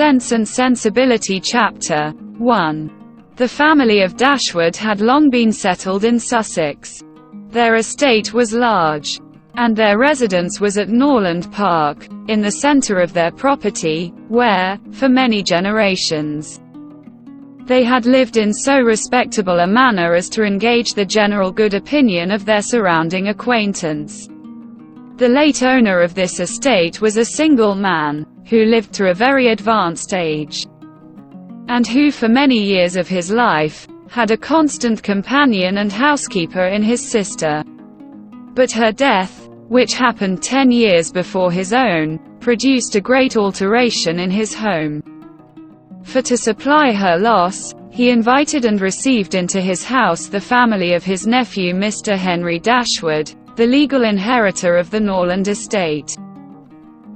Sense and Sensibility Chapter 1. The family of Dashwood had long been settled in Sussex. Their estate was large, and their residence was at Norland Park, in the centre of their property, where, for many generations, they had lived in so respectable a manner as to engage the general good opinion of their surrounding acquaintance. The late owner of this estate was a single man, who lived to a very advanced age, and who for many years of his life, had a constant companion and housekeeper in his sister. But her death, which happened 10 years before his own, produced a great alteration in his home. For to supply her loss, he invited and received into his house the family of his nephew Mr. Henry Dashwood, the legal inheritor of the Norland estate,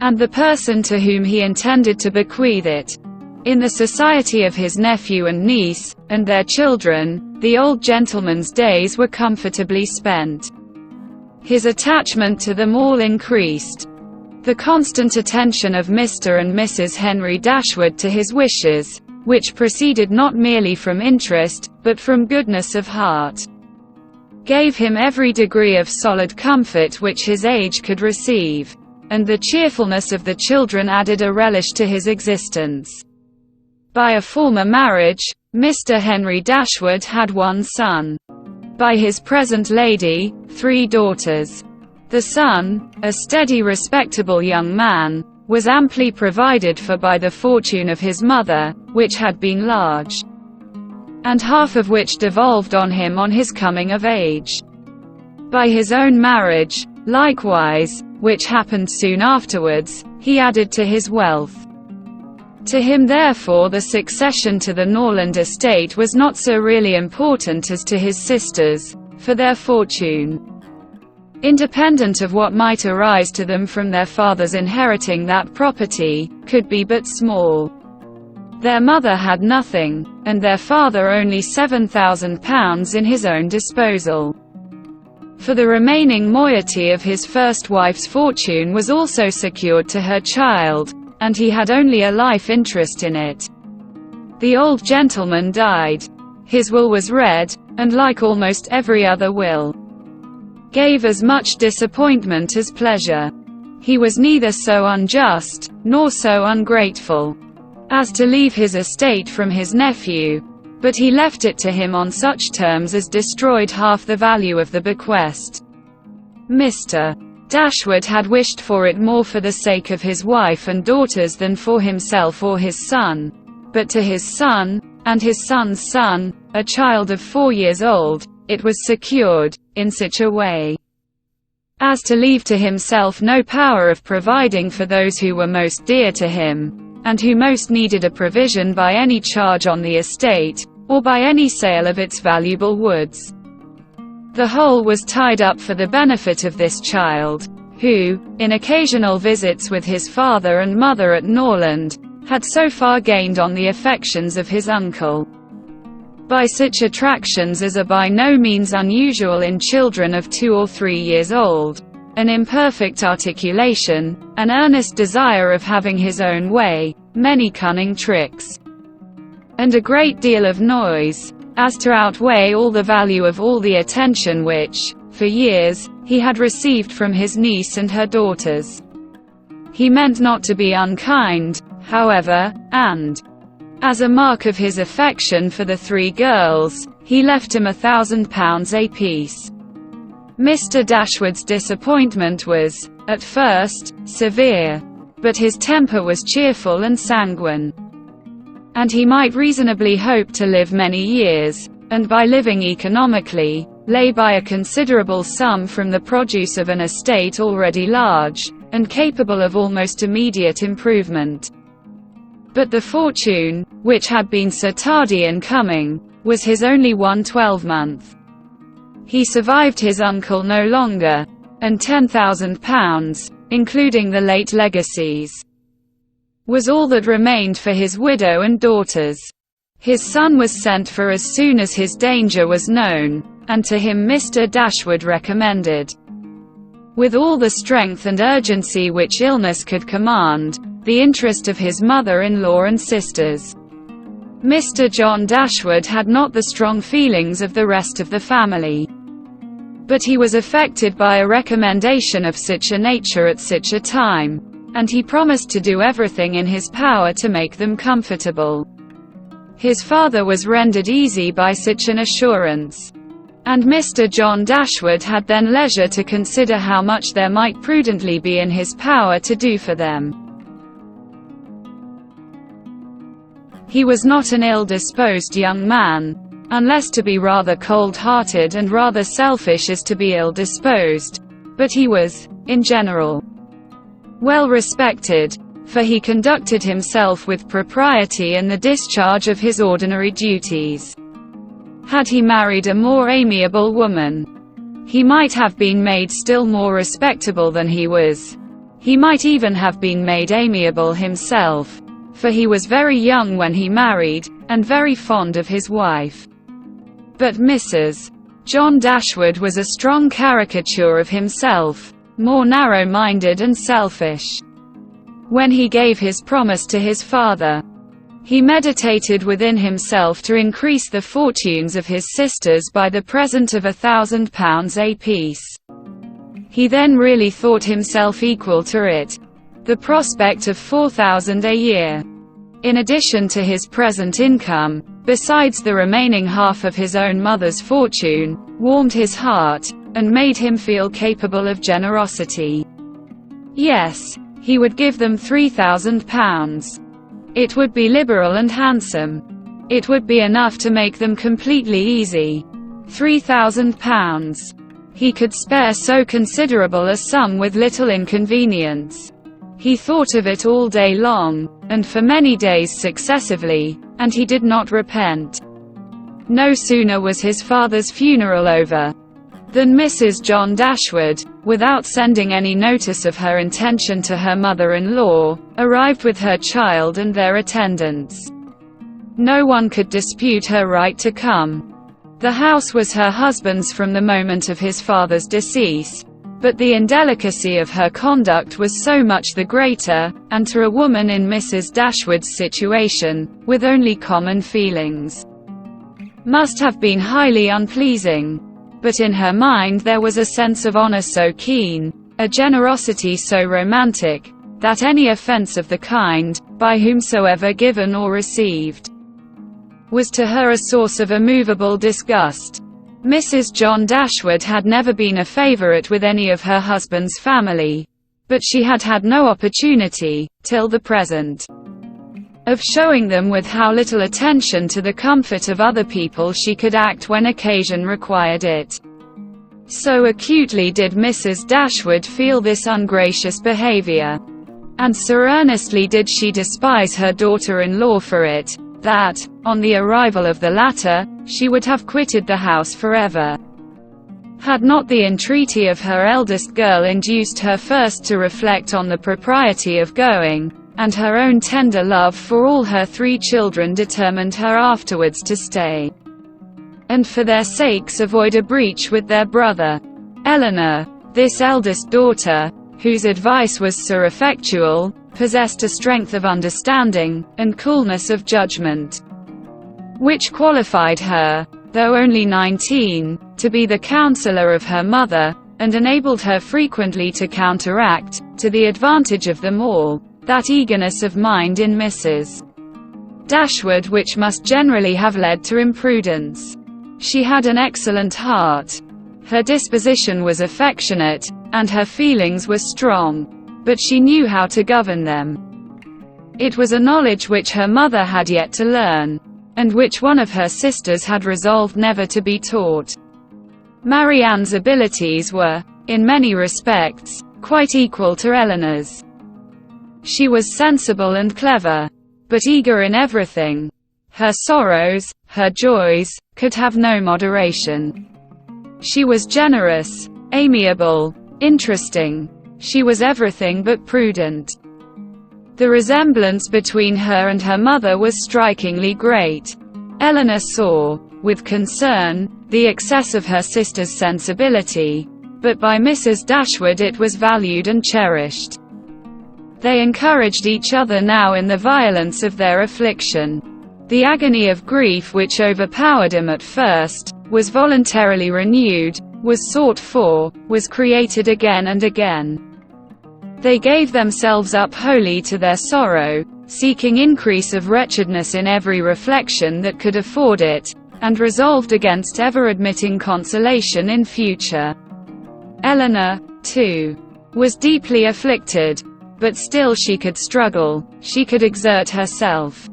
and the person to whom he intended to bequeath it. In the society of his nephew and niece, and their children, the old gentleman's days were comfortably spent. His attachment to them all increased. The constant attention of Mr. and Mrs. Henry Dashwood to his wishes, which proceeded not merely from interest, but from goodness of heart, gave him every degree of solid comfort which his age could receive, and the cheerfulness of the children added a relish to his existence. By a former marriage, Mr. Henry Dashwood had one son. By his present lady, 3 daughters. The son, a steady respectable young man, was amply provided for by the fortune of his mother, which had been large, and half of which devolved on him on his coming of age. By his own marriage, likewise, which happened soon afterwards, he added to his wealth. To him therefore the succession to the Norland estate was not so really important as to his sisters, for their fortune, independent of what might arise to them from their fathers inheriting that property, could be but small. Their mother had nothing, and their father only £7,000 in his own disposal. For the remaining moiety of his first wife's fortune was also secured to her child, and he had only a life interest in it. The old gentleman died. His will was read, and like almost every other will, gave as much disappointment as pleasure. He was neither so unjust, nor so ungrateful, as to leave his estate from his nephew, but he left it to him on such terms as destroyed half the value of the bequest. Mr. Dashwood had wished for it more for the sake of his wife and daughters than for himself or his son, but to his son, and his son's son, a child of 4 years old, it was secured, in such a way as to leave to himself no power of providing for those who were most dear to him, and who most needed a provision by any charge on the estate, or by any sale of its valuable woods. The whole was tied up for the benefit of this child, who, in occasional visits with his father and mother at Norland, had so far gained on the affections of his uncle, by such attractions as are by no means unusual in children of 2 or 3 years old, an imperfect articulation, an earnest desire of having his own way, many cunning tricks, and a great deal of noise, as to outweigh all the value of all the attention which, for years, he had received from his niece and her daughters. He meant not to be unkind, however, and, as a mark of his affection for the 3 girls, he left him £1,000 apiece. Mr. Dashwood's disappointment was, at first, severe, but his temper was cheerful and sanguine, and he might reasonably hope to live many years, and by living economically, lay by a considerable sum from the produce of an estate already large, and capable of almost immediate improvement. But the fortune, which had been so tardy in coming, was his only one 12-month. He survived his uncle no longer, and £10,000, including the late legacies, was all that remained for his widow and daughters. His son was sent for as soon as his danger was known, and to him Mr. Dashwood recommended, with all the strength and urgency which illness could command, the interest of his mother-in-law and sisters. Mr. John Dashwood had not the strong feelings of the rest of the family, but he was affected by a recommendation of such a nature at such a time, and he promised to do everything in his power to make them comfortable. His father was rendered easy by such an assurance, and Mr. John Dashwood had then leisure to consider how much there might prudently be in his power to do for them. He was not an ill-disposed young man, unless to be rather cold-hearted and rather selfish as to be ill-disposed, but he was, in general, well respected, for he conducted himself with propriety in the discharge of his ordinary duties. Had he married a more amiable woman, he might have been made still more respectable than he was. He might even have been made amiable himself, for he was very young when he married, and very fond of his wife. But Mrs. John Dashwood was a strong caricature of himself, more narrow-minded and selfish. When he gave his promise to his father, he meditated within himself to increase the fortunes of his sisters by the present of £1,000 apiece. He then really thought himself equal to it. The prospect of £4,000 a year, in addition to his present income, besides the remaining half of his own mother's fortune, warmed his heart, and made him feel capable of generosity. Yes, he would give them £3,000. It would be liberal and handsome. It would be enough to make them completely easy. £3,000. He could spare so considerable a sum with little inconvenience. He thought of it all day long, and for many days successively, and he did not repent. No sooner was his father's funeral over, than Mrs. John Dashwood, without sending any notice of her intention to her mother-in-law, arrived with her child and their attendants. No one could dispute her right to come. The house was her husband's from the moment of his father's decease, but the indelicacy of her conduct was so much the greater, and to a woman in Mrs. Dashwood's situation, with only common feelings, must have been highly unpleasing. But in her mind there was a sense of honor so keen, a generosity so romantic, that any offense of the kind, by whomsoever given or received, was to her a source of immovable disgust. Mrs. John Dashwood had never been a favorite with any of her husband's family, but she had had no opportunity, till the present, of showing them with how little attention to the comfort of other people she could act when occasion required it. So acutely did Mrs. Dashwood feel this ungracious behavior, and so earnestly did she despise her daughter-in-law for it, that, on the arrival of the latter, she would have quitted the house forever, had not the entreaty of her eldest girl induced her first to reflect on the propriety of going, and her own tender love for all her 3 children determined her afterwards to stay, and for their sakes avoid a breach with their brother. Eleanor, this eldest daughter, whose advice was so effectual, possessed a strength of understanding, and coolness of judgment, which qualified her, though only 19, to be the counselor of her mother, and enabled her frequently to counteract, to the advantage of them all, that eagerness of mind in Mrs. Dashwood which must generally have led to imprudence. She had an excellent heart. Her disposition was affectionate, and her feelings were strong, but she knew how to govern them. It was a knowledge which her mother had yet to learn, and which one of her sisters had resolved never to be taught. Marianne's abilities were, in many respects, quite equal to Eleanor's. She was sensible and clever, but eager in everything. Her sorrows, her joys, could have no moderation. She was generous, amiable, interesting. She was everything but prudent. The resemblance between her and her mother was strikingly great. Eleanor saw, with concern, the excess of her sister's sensibility, but by Mrs. Dashwood it was valued and cherished. They encouraged each other now in the violence of their affliction. The agony of grief which overpowered him at first, was voluntarily renewed, was sought for, was created again and again. They gave themselves up wholly to their sorrow, seeking increase of wretchedness in every reflection that could afford it, and resolved against ever admitting consolation in future. Eleanor, too, was deeply afflicted, but still she could struggle, she could exert herself.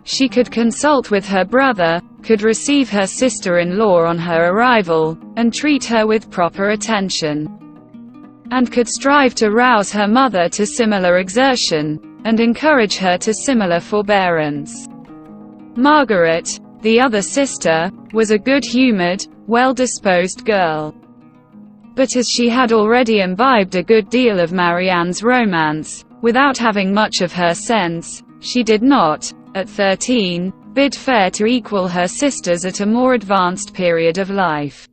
She could consult with her brother, could receive her sister-in-law on her arrival, and treat her with proper attention, and could strive to rouse her mother to similar exertion, and encourage her to similar forbearance. Margaret, the other sister, was a good-humored, well-disposed girl. But as she had already imbibed a good deal of Marianne's romance, without having much of her sense, she did not, at 13, bid fair to equal her sisters at a more advanced period of life.